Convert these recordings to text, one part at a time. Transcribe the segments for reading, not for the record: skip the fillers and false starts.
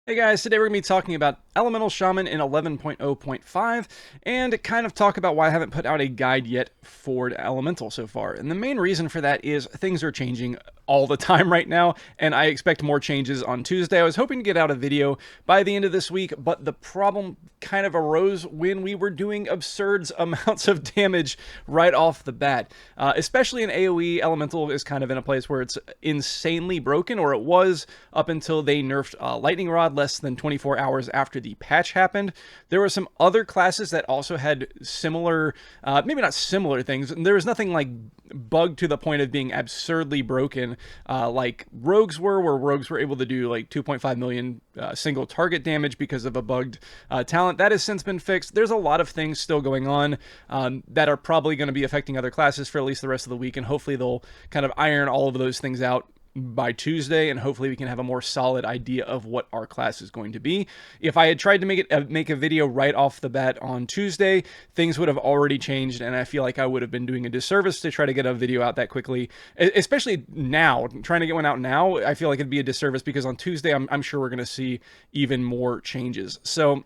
Hey guys, today we're going to be talking about Elemental Shaman in 11.0.5 and kind of talk about why I haven't put out a guide yet for Elemental so far. And the main reason for that is things are changing all the time right now, and I expect more changes on Tuesday. I was hoping to get out a video by the end of this week, but the problem kind of arose when we were doing absurd amounts of damage right off the bat. Especially in AoE, Elemental is kind of in a place where it's insanely broken, or it was up until they nerfed Lightning Rod less than 24 hours after the patch happened. There were some other classes that also had similar, maybe not similar things. There was nothing like bugged to the point of being absurdly broken like rogues were, where rogues were able to do like 2.5 million single target damage because of a bugged talent. That has since been fixed. There's a lot of things still going on that are probably going to be affecting other classes for at least the rest of the week, and hopefully they'll kind of iron all of those things out by Tuesday, and hopefully we can have a more solid idea of what our class is going to be. If I had tried to make a video right off the bat on Tuesday, things would have already changed, and I feel like I would have been doing a disservice to try to get a video out that quickly, especially now. Trying to get one out now, I feel like it'd be a disservice because on Tuesday I'm sure we're going to see even more changes. So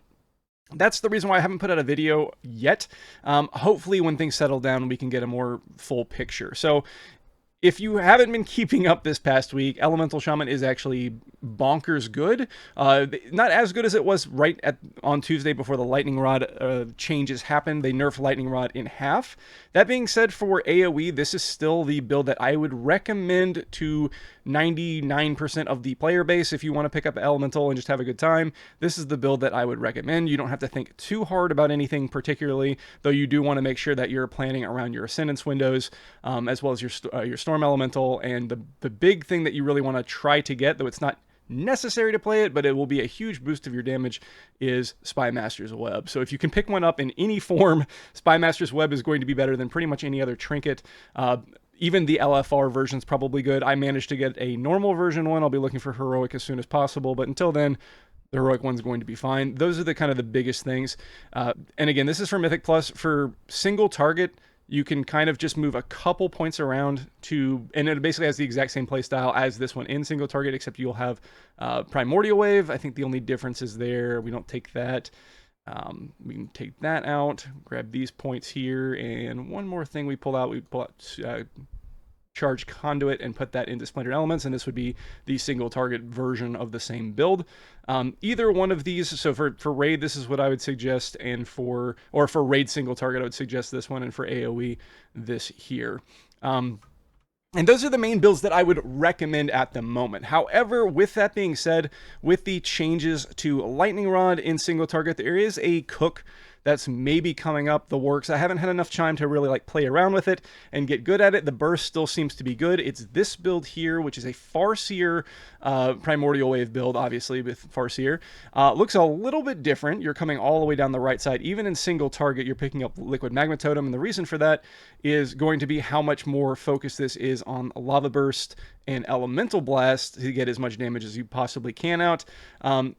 that's the reason why I haven't put out a video yet. Hopefully when things settle down, we can get a more full picture. So if you haven't been keeping up this past week, Elemental Shaman is actually bonkers good. Not as good as it was on Tuesday before the Lightning Rod changes happened. They nerfed Lightning Rod in half. That being said, for AoE, this is still the build that I would recommend to 99% of the player base. If you want to pick up Elemental and just have a good time, this is the build that I would recommend. You don't have to think too hard about anything particularly, though you do want to make sure that you're planning around your Ascendance windows, as well as your Storm Elemental. And the big thing that you really want to try to get, though it's not necessary to play it, but it will be a huge boost of your damage, is Spy Master's Web. So if you can pick one up in any form, Spy Master's Web is going to be better than pretty much any other trinket. Even the LFR version is probably good. I managed to get a normal version one. I'll be looking for Heroic as soon as possible, but until then, the Heroic one's going to be fine. Those are the kind of the biggest things. And again, this is for Mythic Plus. For single target, you can kind of just move a couple points around and it basically has the exact same playstyle as this one in single target, except you'll have Primordial Wave. I think the only difference is there. We don't take that. We can take that out, grab these points here, and one more thing we pull out Charge Conduit and put that into Splintered Elements, and this would be the single target version of the same build. Either one of these, so for raid, this is what I would suggest, and for raid single target, I would suggest this one, and for AoE, this here. And those are the main builds that I would recommend at the moment. However, with that being said, with the changes to Lightning Rod in single target, there is a cook that's maybe coming up the works. I haven't had enough time to really play around with it and get good at it. The burst still seems to be good. It's this build here, which is a Farseer Primordial Wave build, obviously with Farseer. Looks a little bit different. You're coming all the way down the right side. Even in single target, you're picking up Liquid Magma Totem, and the reason for that is going to be how much more focused this is on Lava Burst and Elemental Blast to get as much damage as you possibly can out.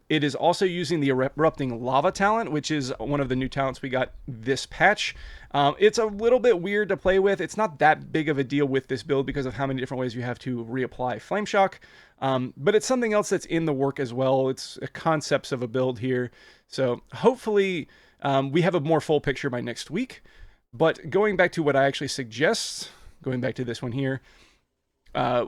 It is also using the Erupting Lava talent, which is one of the new talents we got this patch. It's a little bit weird to play with. It's not that big of a deal with this build because of how many different ways you have to reapply Flame Shock. But it's something else that's in the work as well. It's concepts of a build here. So hopefully we have a more full picture by next week. But going back to what I actually suggest, going back to this one here,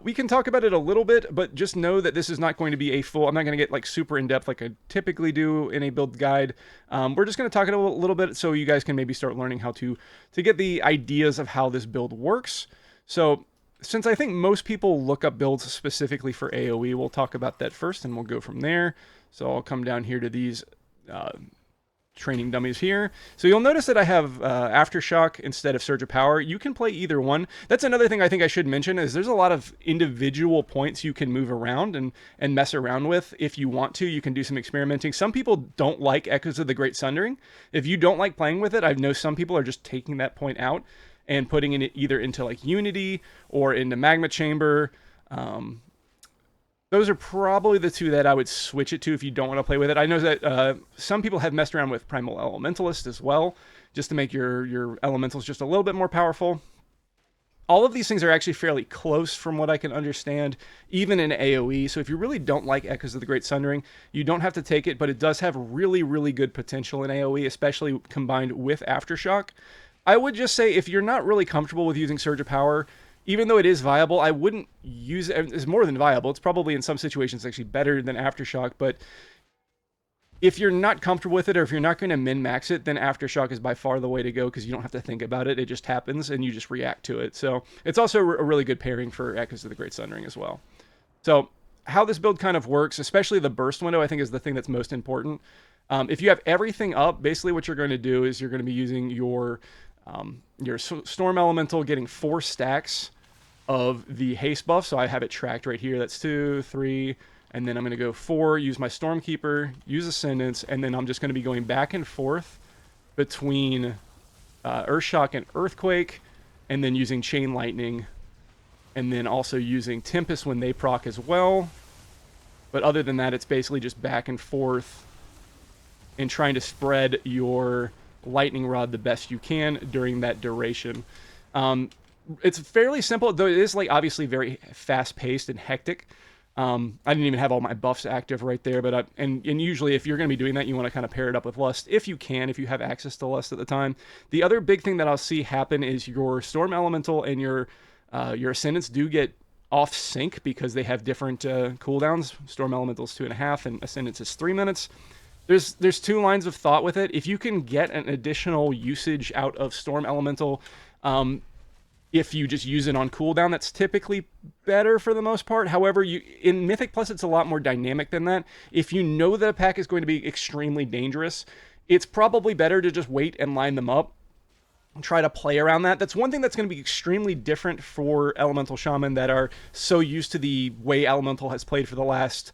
we can talk about it a little bit, but just know that this is not going to be a full, I'm not going to get super in-depth like I typically do in a build guide. We're just going to talk it a little bit so you guys can maybe start learning how to get the ideas of how this build works. So since I think most people look up builds specifically for AoE, we'll talk about that first and we'll go from there. So I'll come down here to these training dummies here. So you'll notice that I have Aftershock instead of Surge of Power. You can play either one. That's another thing I think I should mention is there's a lot of individual points you can move around and mess around with if you want to. You can do some experimenting. Some people don't like Echoes of the Great Sundering. If you don't like playing with it, I know some people are just taking that point out and putting it either into Unity or into Magma Chamber. Those are probably the two that I would switch it to if you don't want to play with it. I know that some people have messed around with Primal Elementalist as well, just to make your elementals just a little bit more powerful. all of these things are actually fairly close from what I can understand, even in AoE. So if you really don't like Echoes of the Great Sundering, you don't have to take it, but it does have really, really good potential in AoE, especially combined with Aftershock. I would just say if you're not really comfortable with using Surge of Power, even though it is viable, I wouldn't use it. It's more than viable. It's probably in some situations actually better than Aftershock, but if you're not comfortable with it, or if you're not going to min-max it, then Aftershock is by far the way to go, because you don't have to think about it. It just happens, and you just react to it. So it's also a really good pairing for Echoes of the Great Sundering as well. So how this build kind of works, especially the burst window, I think is the thing that's most important. If you have everything up, basically what you're going to do is you're going to be using your Storm Elemental, getting 4 stacks of the haste buff. So I have it tracked right here. That's 2, 3... and then I'm going to go 4, use my Stormkeeper, use Ascendance, and then I'm just going to be going back and forth between Earthshock and Earthquake, and then using Chain Lightning, and then also using Tempest when they proc as well. But other than that, it's basically just back and forth and trying to spread your Lightning Rod the best you can during that duration. It's fairly simple, though it is like obviously very fast-paced and hectic. I didn't even have all my buffs active right there, but and usually if you're going to be doing that, you want to kind of pair it up with Lust if you can, if you have access to Lust at the time. The other big thing that I'll see happen is your Storm Elemental and your Ascendants do get off sync because they have different cooldowns. Storm Elemental's 2.5 and Ascendants is 3 minutes. There's 2 lines of thought with it. If you can get an additional usage out of Storm Elemental, if you just use it on cooldown, that's typically better for the most part. However, in Mythic Plus, it's a lot more dynamic than that. If you know that a pack is going to be extremely dangerous, it's probably better to just wait and line them up and try to play around that. That's one thing that's going to be extremely different for Elemental Shaman that are so used to the way Elemental has played for the last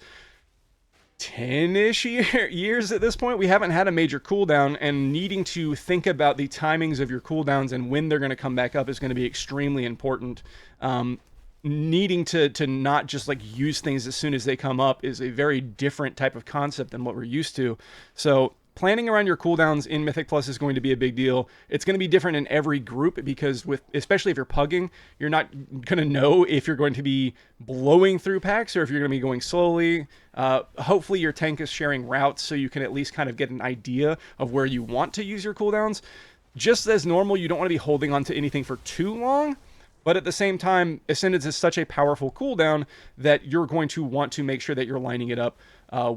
10-ish years at this point. We haven't had a major cooldown, and needing to think about the timings of your cooldowns and when they're going to come back up is going to be extremely important. Needing to not just like use things as soon as they come up is a very different type of concept than what we're used to. So planning around your cooldowns in Mythic Plus is going to be a big deal. It's going to be different in every group because especially if you're pugging, you're not going to know if you're going to be blowing through packs or if you're going to be going slowly. Hopefully your tank is sharing routes so you can at least kind of get an idea of where you want to use your cooldowns. Just as normal, you don't want to be holding on to anything for too long. But at the same time, Ascendance is such a powerful cooldown that you're going to want to make sure that you're lining it up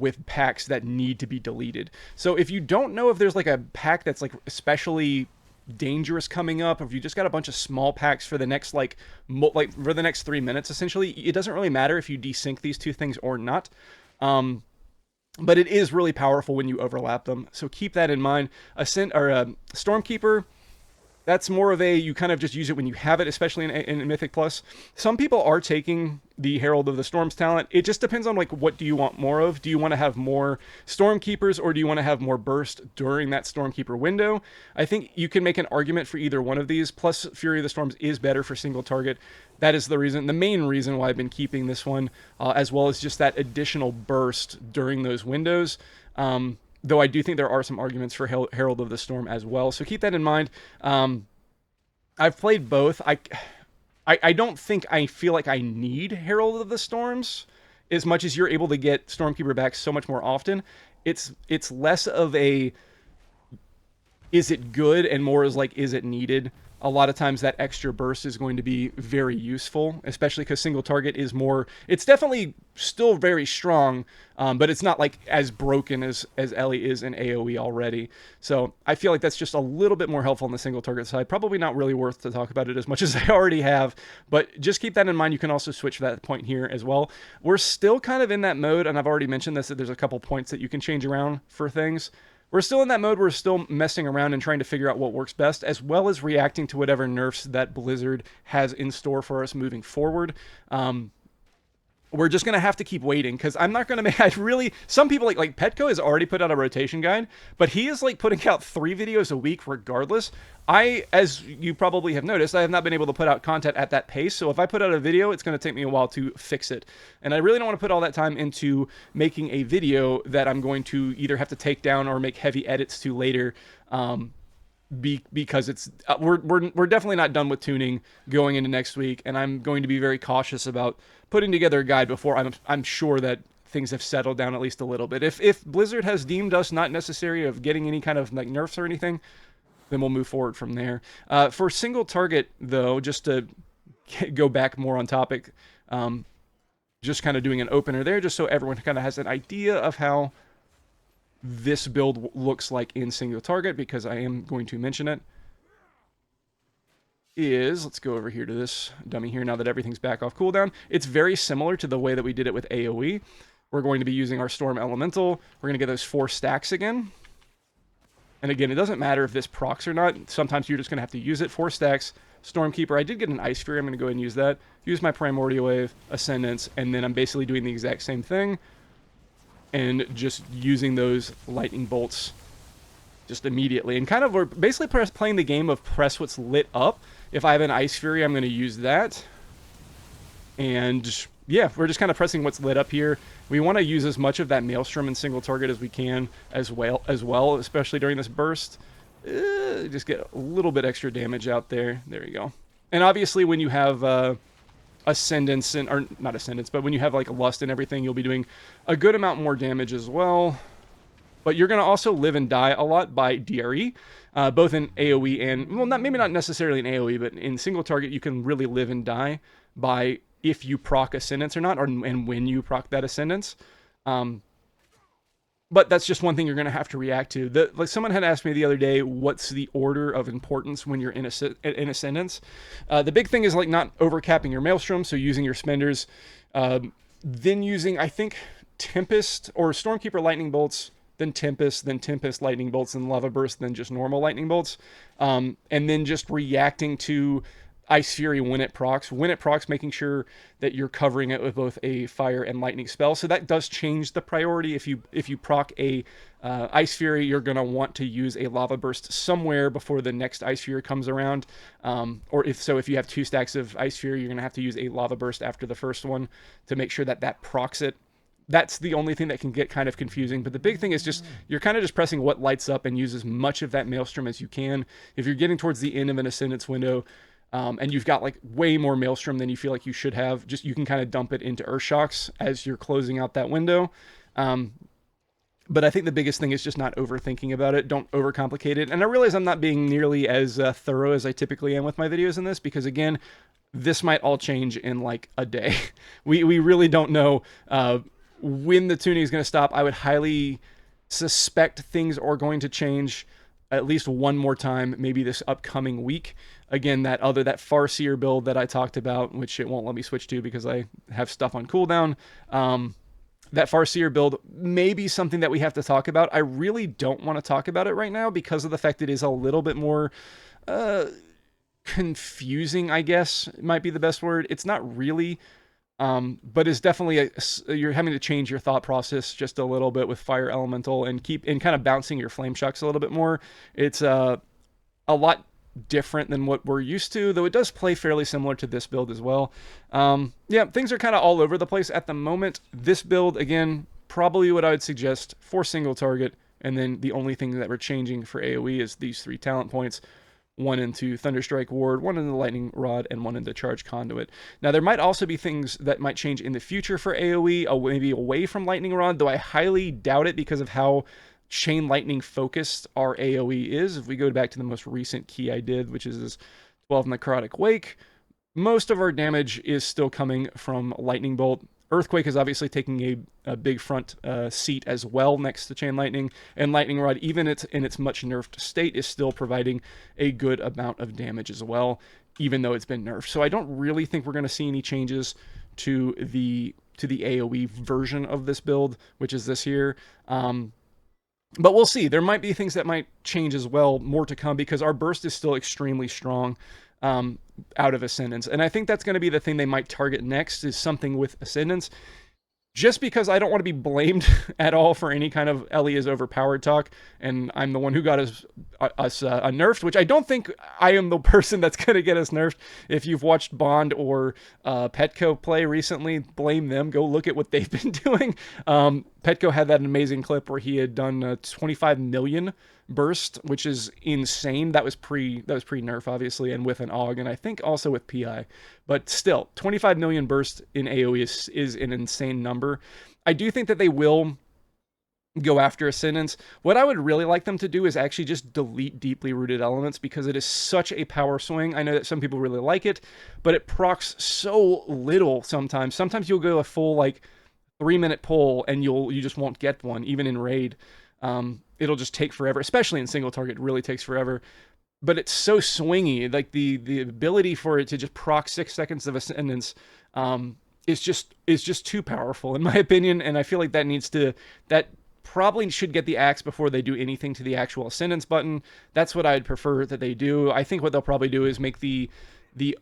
with packs that need to be deleted. So if you don't know if there's like a pack that's like especially dangerous coming up, or if you just got a bunch of small packs for the next for the next 3 minutes, essentially, it doesn't really matter if you desync these 2 things or not. But it is really powerful when you overlap them. So keep that in mind. Stormkeeper, that's more of you kind of just use it when you have it, especially in Mythic Plus. Some people are taking the Herald of the Storms talent. It just depends on like what do you want more of. Do you want to have more Stormkeepers or do you want to have more burst during that Stormkeeper window? I think you can make an argument for either one of these. Plus Fury of the Storms is better for single target. That is the main reason why I've been keeping this one, as well as just that additional burst during those windows. Though I do think there are some arguments for Herald of the Storm as well. So keep that in mind. I've played both. I don't think I feel like I need Herald of the Storms as much as you're able to get Stormkeeper back so much more often. It's less of a is it good and more is like is it needed. A lot of times that extra burst is going to be very useful, especially because single target is more, it's definitely still very strong, but it's not like as broken as Ellie is in AoE already. So I feel like that's just a little bit more helpful on the single target side. Probably not really worth to talk about it as much as I already have, but just keep that in mind. You can also switch that point here as well. We're still kind of in that mode, and I've already mentioned this, that there's a couple points that you can change around for things. We're still in that mode. We're still messing around and trying to figure out what works best, as well as reacting to whatever nerfs that Blizzard has in store for us moving forward. We're just going to have to keep waiting, because I'm not going to make... some people, like Petco has already put out a rotation guide, but he is like putting out 3 videos a week regardless. As you probably have noticed, I have not been able to put out content at that pace, so if I put out a video, it's going to take me a while to fix it. And I really don't want to put all that time into making a video that I'm going to either have to take down or make heavy edits to later. because it's we're definitely not done with tuning going into next week, and I'm going to be very cautious about putting together a guide before I'm sure that things have settled down at least a little bit. If Blizzard has deemed us not necessary of getting any kind of like nerfs or anything, then we'll move forward from there. For single target though, just to go back more on topic, just kind of doing an opener there, just so everyone kind of has an idea of how this build looks like in single target, because I am going to mention it, is, let's go over here to this dummy here now that everything's back off cooldown. It's very similar to the way that we did it with AoE. We're going to be using our Storm Elemental. We're going to get those 4 stacks again. And again, it doesn't matter if this procs or not. Sometimes you're just going to have to use it. 4 stacks. Stormkeeper. I did get an Ice Fury. I'm going to go ahead and use that. Use my Primordial Wave, Ascendance, and then I'm basically doing the exact same thing. And just using those lightning bolts just immediately. And kind of we're basically playing the game of press what's lit up. If I have an Ice Fury, I'm going to use that. And yeah, we're just kind of pressing what's lit up here. We want to use as much of that Maelstrom and single target as we can as well, especially during this burst. Just get a little bit extra damage out there. There you go. And obviously when you have Ascendance, or not Ascendance, but when you have like Lust and everything, you'll be doing a good amount more damage as well. But you're going to also live and die a lot by DRE, both in AoE and, well, maybe not necessarily in AoE, but in single target, you can really live and die by if you proc Ascendance or not, and when you proc that Ascendance. But that's just one thing you're going to have to react to. Like someone had asked me the other day, what's the order of importance when you're in Ascendance? The big thing is like not overcapping your Maelstrom, so using your spenders. Then using, I think, Tempest or Stormkeeper Lightning Bolts, then Tempest Lightning Bolts, and Lava Burst, then just normal Lightning Bolts. And then just reacting to Ice Fury when it procs. When it procs, making sure that you're covering it with both a fire and lightning spell. So that does change the priority. If you proc a Ice Fury, you're going to want to use a Lava Burst somewhere before the next Ice Fury comes around. Or if you have 2 stacks of Ice Fury, you're going to have to use a Lava Burst after the first one to make sure that procs it. That's the only thing that can get kind of confusing. But the big thing is just, you're kind of just pressing what lights up and use as much of that Maelstrom as you can. If you're getting towards the end of an Ascendance window, and you've got like way more Maelstrom than you feel like you should have, just you can kind of dump it into Earth Shocks as you're closing out that window. But I think the biggest thing is just not overthinking about it. Don't overcomplicate it. And I realize I'm not being nearly as thorough as I typically am with my videos in this, because again, this might all change in like a day. We really don't know when the tuning is going to stop. I would highly suspect things are going to change at least one more time, maybe this upcoming week. Again, that Farseer build that I talked about, which it won't let me switch to because I have stuff on cooldown. That Farseer build may be something that we have to talk about. I really don't want to talk about it right now because of the fact it is a little bit more confusing, I guess, might be the best word. It's not really, but it's definitely you're having to change your thought process just a little bit with Fire Elemental and kind of bouncing your Flame Shocks a little bit more. It's a lot different than what we're used to, though it does play fairly similar to this build as well. Yeah, things are kind of all over the place at the moment. This build, again, probably what I would suggest for single target, and then the only thing that we're changing for AoE is these 3 talent points. 1 into Thunderstrike Ward, 1 into Lightning Rod, and 1 into Charge Conduit. Now, there might also be things that might change in the future for AoE, maybe away from Lightning Rod, though I highly doubt it because of how Chain Lightning focused our AoE is. If we go back to the most recent key I did, which is this 12 Necrotic Wake, most of our damage is still coming from Lightning Bolt. Earthquake is obviously taking a big front seat as well next to Chain Lightning, and Lightning Rod, even in its much nerfed state, is still providing a good amount of damage as well, even though it's been nerfed. So I don't really think we're going to see any changes to the AoE version of this build, which is this here. But we'll see. There might be things that might change as well, more to come, because our burst is still extremely strong out of Ascendance. And I think that's going to be the thing they might target next, is something with Ascendance. just because I don't want to be blamed at all for any kind of Ellie is overpowered talk, and I'm the one who got us nerfed, which I don't think I am the person that's going to get us nerfed. If you've watched Bond or Petco play recently, blame them. Go look at what they've been doing. Petco had that amazing clip where he had done 25 million burst, which is insane. That was pre nerf, obviously, and with an AUG, and I think also with PI. But still, 25 million burst in AoE is an insane number. I do think that they will go after Ascendants. What I would really like them to do is actually just delete deeply rooted elements, because it is such a power swing. I know that some people really like it, but it procs so little sometimes. Sometimes you'll go a full like 3-minute pull and you just won't get one, even in raid. It'll just take forever, especially in single target. It really takes forever. But it's so swingy. Like the ability for it to just proc 6 seconds of Ascendance is just too powerful in my opinion. And I feel like that probably should get the axe before they do anything to the actual Ascendance button. That's what I'd prefer that they do. I think what they'll probably do is make the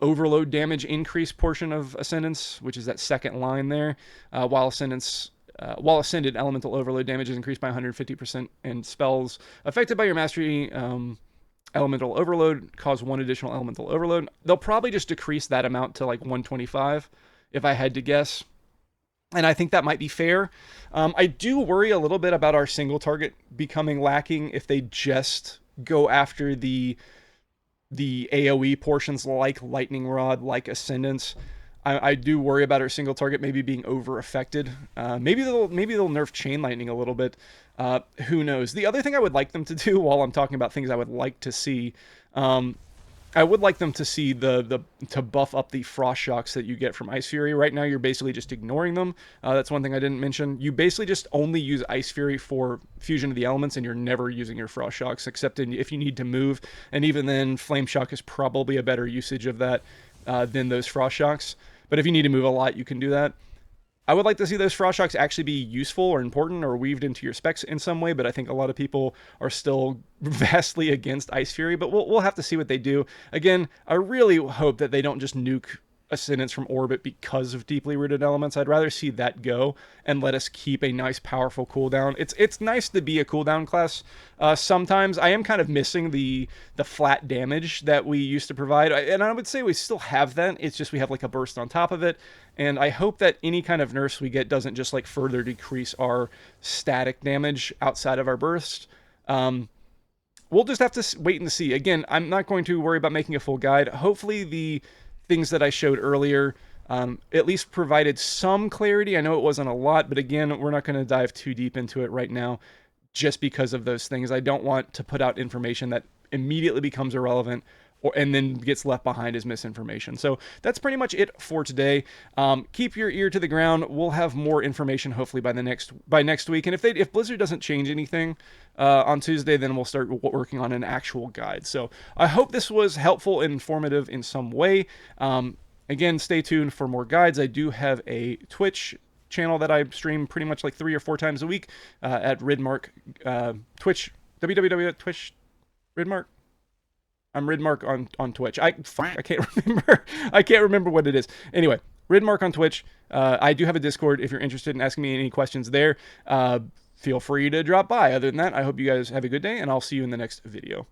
overload damage increase portion of Ascendance, which is that second line there, while Ascended elemental overload damage is increased by 150%, and spells affected by your mastery elemental overload cause 1 additional elemental overload. They'll probably just decrease that amount to like 125 if I had to guess. And I think that might be fair. I do worry a little bit about our single target becoming lacking if they just go after the AoE portions like Lightning Rod, like Ascendance. I do worry about our single target maybe being over affected. Maybe they'll nerf Chain Lightning a little bit. Who knows? The other thing I would like them to do, while I'm talking about things I would like to see, I would like them to see to buff up the frost shocks that you get from Ice Fury. Right now, you're basically just ignoring them. That's one thing I didn't mention. You basically just only use Ice Fury for fusion of the elements, and you're never using your frost shocks, except if you need to move. And even then, Flame Shock is probably a better usage of that than those frost shocks. But if you need to move a lot, you can do that. I would like to see those frost shocks actually be useful or important or weaved into your specs in some way, but I think a lot of people are still vastly against Ice Fury, but we'll have to see what they do. Again, I really hope that they don't just nuke Ascendance from orbit because of deeply rooted elements. I'd rather see that go and let us keep a nice powerful cooldown. It's nice to be a cooldown class. Sometimes I am kind of missing the flat damage that we used to provide, and I would say we still have that. It's just we have like a burst on top of it, and I hope that any kind of nerfs we get doesn't just like further decrease our static damage outside of our burst. We'll just have to wait and see. Again, I'm not going to worry about making a full guide. Hopefully the things that I showed earlier at least provided some clarity. I know it wasn't a lot, but again, we're not going to dive too deep into it right now just because of those things. I don't want to put out information that immediately becomes irrelevant and then gets left behind as misinformation. So that's pretty much it for today. Keep your ear to the ground. We'll have more information hopefully by next week. And if Blizzard doesn't change anything on Tuesday, then we'll start working on an actual guide. So I hope this was helpful and informative in some way. Again, stay tuned for more guides. I do have a Twitch channel that I stream pretty much like 3 or 4 times a week at Ridmark Twitch, www.twitch Ridmark. I'm Ridmark on Twitch. I can't remember. I can't remember what it is. Anyway, Ridmark on Twitch. I do have a Discord if you're interested in asking me any questions there. Feel free to drop by. Other than that, I hope you guys have a good day, and I'll see you in the next video.